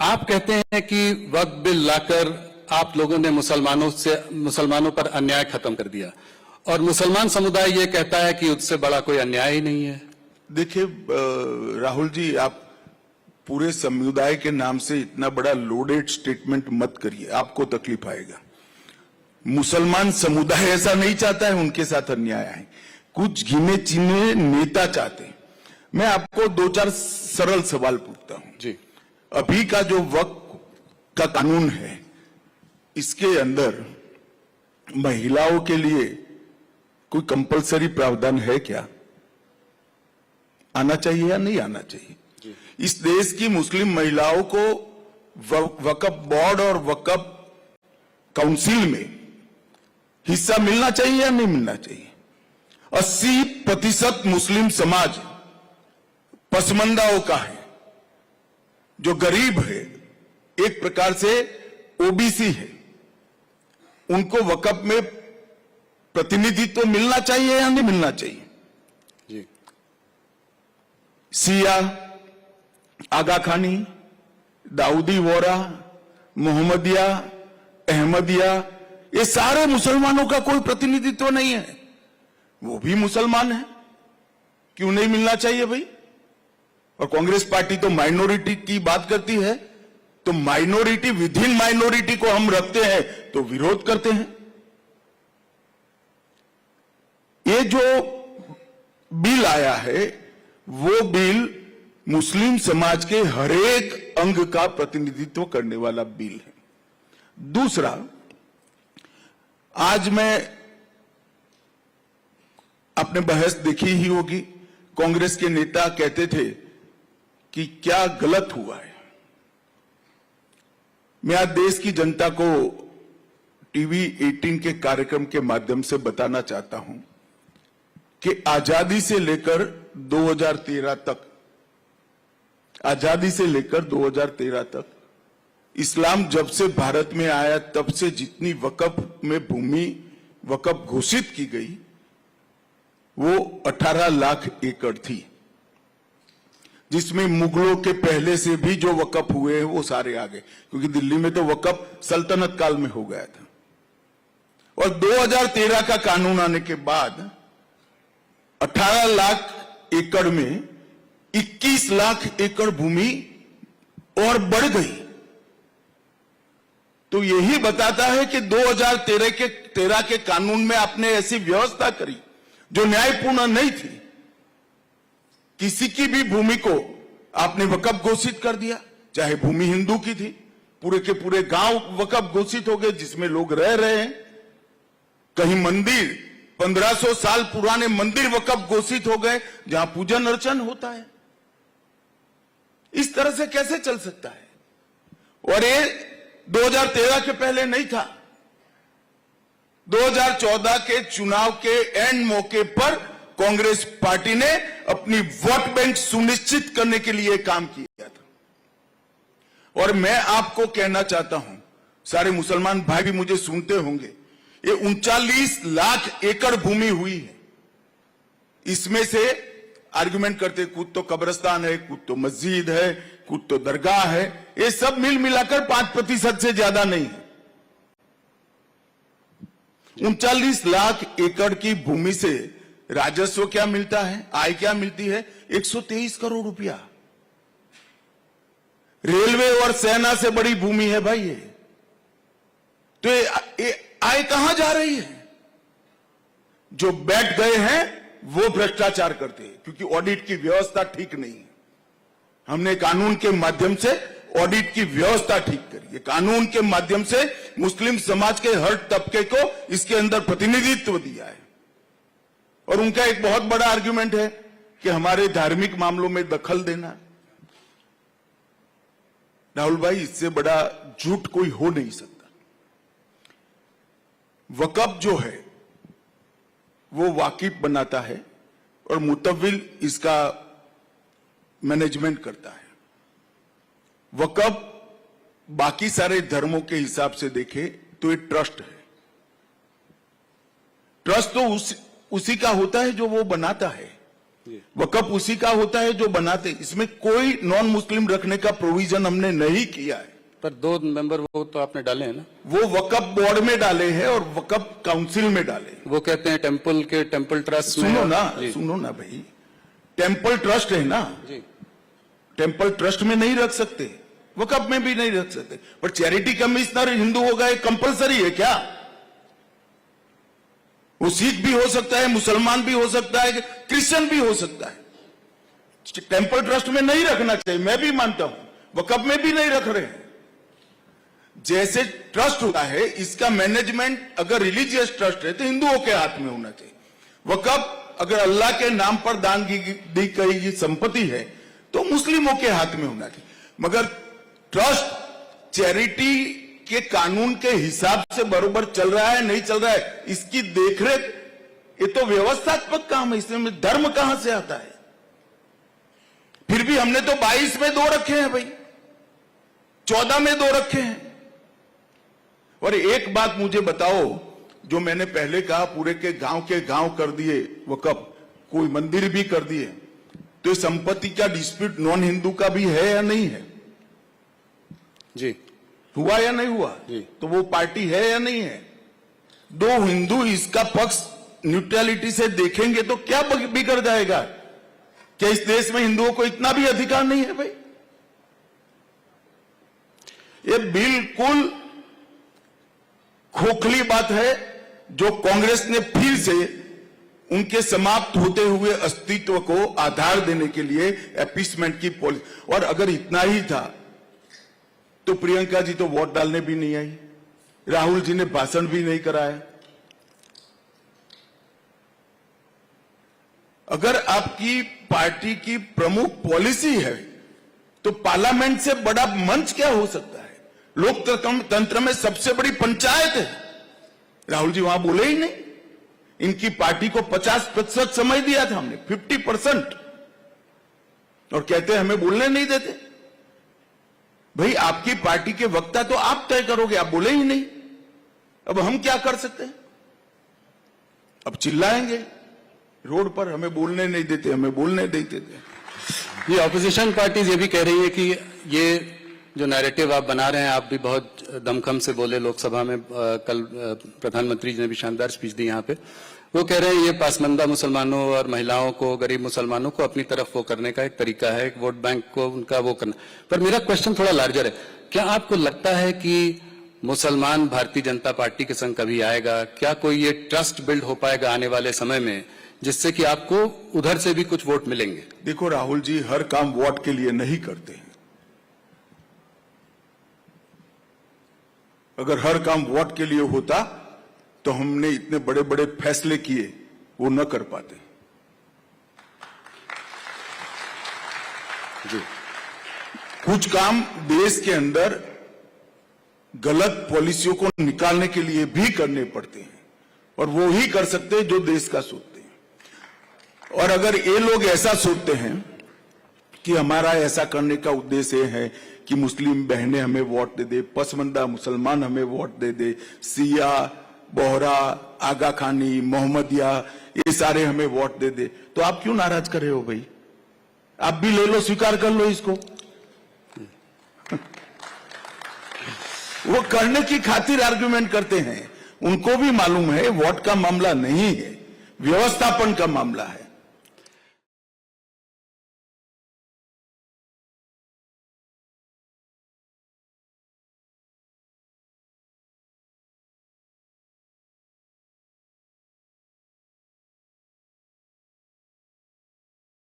आप कहते हैं कि वक्फ बिल लाकर आप लोगों ने मुसलमानों पर अन्याय खत्म कर दिया, और मुसलमान समुदाय ये कहता है कि उससे बड़ा कोई अन्याय ही नहीं है। देखिए राहुल जी, आप पूरे समुदाय के नाम से इतना बड़ा लोडेड स्टेटमेंट मत करिए, आपको तकलीफ आएगा। मुसलमान समुदाय ऐसा नहीं चाहता है उनके साथ अन्याय है, कुछ गिने चुने नेता चाहते हैं। मैं आपको दो चार सरल सवाल पूछता हूं जी। अभी का जो वक्फ का कानून है, इसके अंदर महिलाओं के लिए कोई कंपलसरी प्रावधान है क्या? आना चाहिए या नहीं आना चाहिए? इस देश की मुस्लिम महिलाओं को वक्फ बोर्ड और वक्फ काउंसिल में हिस्सा मिलना चाहिए या नहीं मिलना चाहिए? 80% मुस्लिम समाज पसमंदाओं का है, जो गरीब है, एक प्रकार से ओबीसी है, उनको वक्फ में प्रतिनिधित्व मिलना चाहिए या नहीं मिलना चाहिए? जी। सिया, आगा खानी, दाऊदी वोरा, मोहम्मदिया, अहमदिया, ये सारे मुसलमानों का कोई प्रतिनिधित्व नहीं है। वो भी मुसलमान है, क्यों नहीं मिलना चाहिए भाई? और कांग्रेस पार्टी तो माइनॉरिटी की बात करती है, तो माइनॉरिटी विद इन माइनॉरिटी को हम रखते हैं तो विरोध करते हैं। ये जो बिल आया है, वो बिल मुस्लिम समाज के हरेक अंग का प्रतिनिधित्व करने वाला बिल है। दूसरा, आज मैं, आपने बहस देखी ही होगी, कांग्रेस के नेता कहते थे कि क्या गलत हुआ है। मैं आज देश की जनता को टीवी 18 के कार्यक्रम के माध्यम से बताना चाहता हूं कि आजादी से लेकर 2013 तक, आजादी से लेकर 2013 तक, इस्लाम जब से भारत में आया तब से जितनी वक्फ में भूमि वक्फ घोषित की गई, वो 18 लाख एकड़ थी, जिसमें मुगलों के पहले से भी जो वक्फ हुए हैं वो सारे आ गए, क्योंकि दिल्ली में तो वक्फ सल्तनत काल में हो गया था। और 2013 का कानून आने के बाद 18 लाख एकड़ में 21 लाख एकड़ भूमि और बढ़ गई। तो यही बताता है कि 2013 के कानून में आपने ऐसी व्यवस्था करी जो न्यायपूर्ण नहीं थी। किसी की भी भूमि को आपने वक्फ घोषित कर दिया, चाहे भूमि हिंदू की थी, पूरे के पूरे गांव वक्फ घोषित हो गए जिसमें लोग रह रहे हैं। कहीं मंदिर, 1500 साल पुराने मंदिर वक्फ घोषित हो गए जहां पूजन अर्चन होता है। इस तरह से कैसे चल सकता है? और ये 2013 के पहले नहीं था। 2014 के चुनाव के एंड मौके पर कांग्रेस पार्टी ने अपनी वोट बैंक सुनिश्चित करने के लिए काम किया था। और मैं आपको कहना चाहता हूं, सारे मुसलमान भाई भी मुझे सुनते होंगे, ये 39 लाख एकड़ भूमि हुई है। इसमें से आर्गुमेंट करते, कुछ तो कब्रिस्तान है, कुछ तो मस्जिद है, कुछ तो दरगाह है, ये सब मिल मिलाकर 5% से ज्यादा नहीं है। 39 लाख एकड़ की भूमि से राजस्व क्या मिलता है, आय क्या मिलती है? 123 करोड़ रुपया। रेलवे और सेना से बड़ी भूमि है भाई ये। तो ये आय कहां जा रही है? जो बैठ गए हैं वो भ्रष्टाचार करते हैं, क्योंकि ऑडिट की व्यवस्था ठीक नहीं है। हमने कानून के माध्यम से ऑडिट की व्यवस्था ठीक करी है। कानून के माध्यम से मुस्लिम समाज के हर तबके को इसके अंदर प्रतिनिधित्व दिया है। और उनका एक बहुत बड़ा आर्गुमेंट है कि हमारे धार्मिक मामलों में दखल देना। राहुल भाई, इससे बड़ा झूठ कोई हो नहीं सकता। वक्फ जो है वो वाकिफ बनाता है और मुतव्विल इसका मैनेजमेंट करता है। वक्फ बाकी सारे धर्मों के हिसाब से देखे तो ये ट्रस्ट है। ट्रस्ट तो उसी का होता है जो वो बनाता है। वकफ उसी का होता है जो बनाते, इसमें कोई नॉन मुस्लिम रखने का प्रोविजन हमने नहीं किया है। पर 2 मेंबर वो तो आपने डाले हैं ना, वो वकफ बोर्ड में डाले हैं और वकफ काउंसिल में डाले। वो कहते हैं टेम्पल ट्रस्ट में। सुनो ना भाई, टेम्पल ट्रस्ट है ना जी, टेम्पल ट्रस्ट में नहीं रख सकते, वकफ में भी नहीं रख सकते, पर चैरिटी कमिश्नर हिंदू होगा ये कंपलसरी है क्या? वो सिख भी हो सकता है, मुसलमान भी हो सकता है, क्रिश्चियन भी हो सकता है। टेम्पल ट्रस्ट में नहीं रखना चाहिए, मैं भी मानता हूं, वकफ में भी नहीं रख रहे हैं। जैसे ट्रस्ट होता है, इसका मैनेजमेंट अगर रिलीजियस ट्रस्ट है तो हिंदुओं के हाथ में होना चाहिए। वकफ अगर अल्लाह के नाम पर दान दी गई संपत्ति है तो मुस्लिमों के हाथ में होना चाहिए। मगर ट्रस्ट चैरिटी के कानून के हिसाब से बरोबर चल रहा है नहीं चल रहा है, इसकी देखरेख, ये तो व्यवस्थात्मक काम है, इसमें धर्म कहां से आता है? फिर भी हमने तो 22 में 2 रखे हैं भाई, 14 में 2 रखे हैं। और एक बात मुझे बताओ, जो मैंने पहले कहा पूरे के गांव कर दिए वकफ, कोई मंदिर भी कर दिए, तो ये संपत्ति का डिस्प्यूट नॉन हिंदू का भी है या नहीं है? जी, हुआ या नहीं हुआ? तो वो पार्टी है या नहीं है? 2 हिंदू इसका पक्ष न्यूट्रलिटी से देखेंगे तो क्या बिगड़ जाएगा? क्या इस देश में हिंदुओं को इतना भी अधिकार नहीं है भाई? ये बिल्कुल खोखली बात है जो कांग्रेस ने फिर से उनके समाप्त होते हुए अस्तित्व को आधार देने के लिए अपीसमेंट की पॉलिसी। और अगर इतना ही था तो प्रियंका जी तो वोट डालने भी नहीं आई, राहुल जी ने भाषण भी नहीं कराया। अगर आपकी पार्टी की प्रमुख पॉलिसी है तो पार्लियामेंट से बड़ा मंच क्या हो सकता है? लोकतंत्र में सबसे बड़ी पंचायत है, राहुल जी वहां बोले ही नहीं। इनकी पार्टी को 50% समय दिया था हमने, 50%, और कहते हैं हमें बोलने नहीं देते। भाई आपकी पार्टी के वक्ता तो आप तय करोगे, आप बोले ही नहीं, अब हम क्या कर सकते हैं? अब चिल्लाएंगे रोड पर, हमें बोलने नहीं देते, हमें बोलने देते थे। ये ऑपोजिशन पार्टीज ये भी कह रही है कि ये जो नैरेटिव आप बना रहे हैं, आप भी बहुत दमखम से बोले लोकसभा में, कल प्रधानमंत्री जी ने भी शानदार स्पीच दी यहाँ पे। वो कह रहे हैं ये पासमंदा मुसलमानों और महिलाओं को, गरीब मुसलमानों को अपनी तरफ वो करने का एक तरीका है, एक वोट बैंक को उनका वो करना। पर मेरा क्वेश्चन थोड़ा लार्जर है, क्या आपको लगता है कि मुसलमान भारतीय जनता पार्टी के संग कभी आएगा? क्या कोई ये ट्रस्ट बिल्ड हो पाएगा आने वाले समय में, जिससे कि आपको उधर से भी कुछ वोट मिलेंगे? देखो राहुल जी, हर काम वोट के लिए नहीं करते हैं। अगर हर काम वोट के लिए होता तो हमने इतने बड़े बड़े फैसले किए, वो न कर पाते जी। कुछ काम देश के अंदर गलत पॉलिसियों को निकालने के लिए भी करने पड़ते हैं, और वो ही कर सकते हैं जो देश का सोचते हैं। और अगर ये लोग ऐसा सोचते हैं कि हमारा ऐसा करने का उद्देश्य है कि मुस्लिम बहनें हमें वोट दे दे, पसमंदा मुसलमान हमें वोट दे दे, सिया, बोहरा, आगा खानी, मोहम्मदिया, ये सारे हमें वोट दे दे, तो आप क्यों नाराज कर रहे हो भाई? आप भी ले लो, स्वीकार कर लो इसको। वो करने की खातिर आर्गुमेंट करते हैं, उनको भी मालूम है वोट का मामला नहीं है, व्यवस्थापन का मामला है।